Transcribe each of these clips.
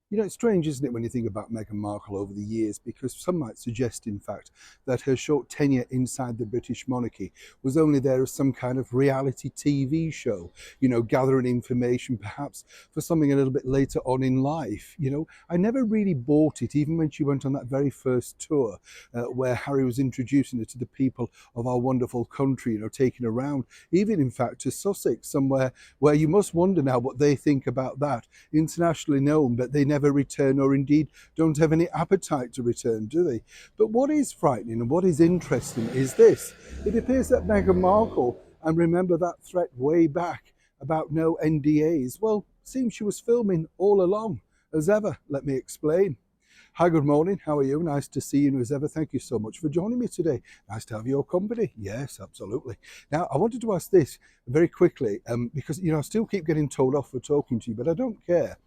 You know, it's strange, isn't it, when you think about Meghan Markle over the years, because some might suggest, in fact, that her short tenure inside the British monarchy was only there as some kind of reality TV show, gathering information perhaps for something a little bit later on in life. I never really bought it, even when she went on that very first tour where Harry was introducing her to the people of our wonderful country, taking around, even in fact to Sussex, somewhere where you must wonder now what they think about that. Internationally known, but they never return, or indeed don't have any appetite to return, do they? But what is frightening and what is interesting is this. It appears that Meghan Markle, and remember that threat way back about no NDAs, well, seems she was filming all along. As ever, let me explain. Hi, good morning. How are you? Nice to see you as ever. Thank you so much for joining me today. Nice to have your company. Yes, absolutely. Now, I wanted to ask this very quickly because, I still keep getting told off for talking to you, but I don't care.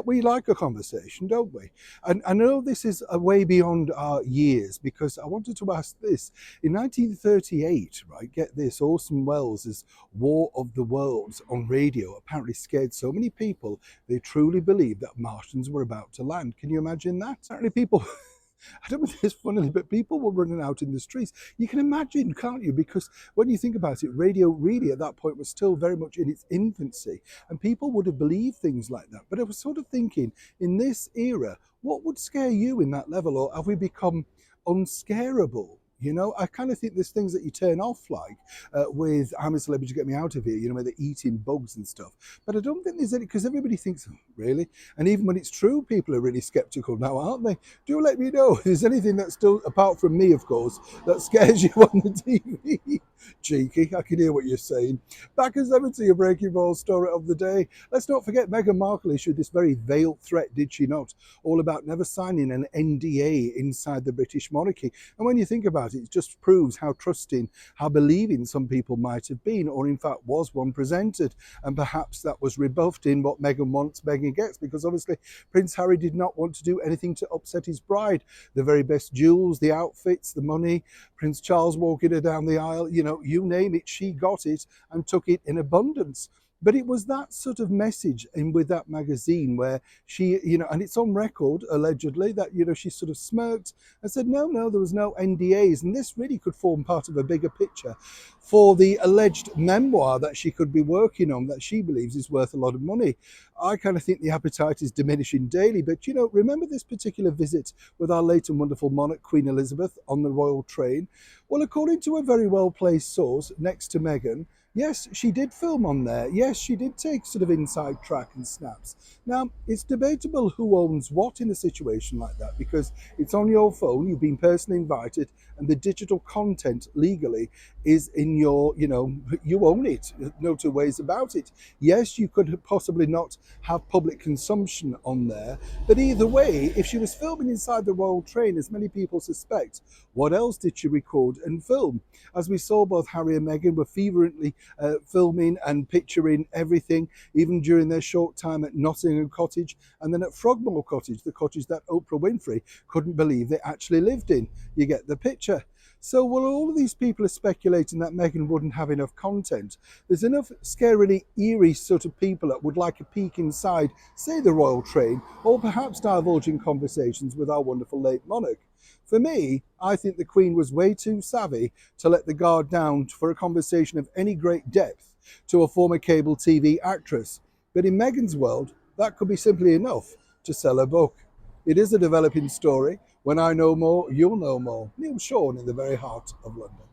We like a conversation, don't we? And I know this is a way beyond our years because I wanted to ask this. In 1938, right, get this, Orson Welles' War of the Worlds on radio apparently scared so many people they truly believed that Martians were about to land. Can you imagine that? Apparently people I don't think it's funny, but people were running out in the streets. You can imagine, can't you? Because when you think about it, radio really at that point was still very much in its infancy, and people would have believed things like that. But I was sort of thinking, in this era, what would scare you in that level, or have we become unscarable? I kind of think there's things that you turn off, like with I'm a Celebrity, Get Me Out of Here, where they're eating bugs and stuff. But I don't think there's any, because everybody thinks, oh, really? And even when it's true, people are really skeptical now, aren't they? Do let me know if there's anything that's still, apart from me, of course, that scares you on the TV. Cheeky, I can hear what you're saying. Back as ever to your breaking ball story of the day. Let's not forget Meghan Markle issued this very veiled threat, did she not? All about never signing an NDA inside the British monarchy. And when you think about it, it just proves how trusting, how believing some people might have been, or in fact was one presented. And perhaps that was rebuffed in what Meghan wants, Meghan gets, because obviously Prince Harry did not want to do anything to upset his bride. The very best jewels, the outfits, the money, Prince Charles walking her down the aisle, you name it, she got it and took it in abundance. But it was that sort of message in with that magazine where she, and it's on record allegedly that, she sort of smirked and said, no, there was no NDAs. And this really could form part of a bigger picture for the alleged memoir that she could be working on that she believes is worth a lot of money. I kind of think the appetite is diminishing daily. But, remember this particular visit with our late and wonderful monarch, Queen Elizabeth, on the royal train? Well, according to a very well-placed source next to Meghan, yes, she did film on there. Yes, she did take sort of inside track and snaps. Now, it's debatable who owns what in a situation like that because it's on your phone, you've been personally invited, and the digital content legally is in your, you own it. No two ways about it. Yes, you could possibly not have public consumption on there, but either way, if she was filming inside the royal train, as many people suspect, what else did she record and film? As we saw, both Harry and Meghan were fervently filming and picturing everything, even during their short time at Nottingham Cottage and then at Frogmore Cottage, the cottage that Oprah Winfrey couldn't believe they actually lived in. You get the picture. So while all of these people are speculating that Meghan wouldn't have enough content, there's enough scarily eerie sort of people that would like a peek inside, say, the royal train, or perhaps divulging conversations with our wonderful late monarch. For me, I think the Queen was way too savvy to let the guard down for a conversation of any great depth to a former cable TV actress. But in Meghan's world, that could be simply enough to sell a book. It is a developing story. When I know more, you'll know more. Neil Sean in the very heart of London.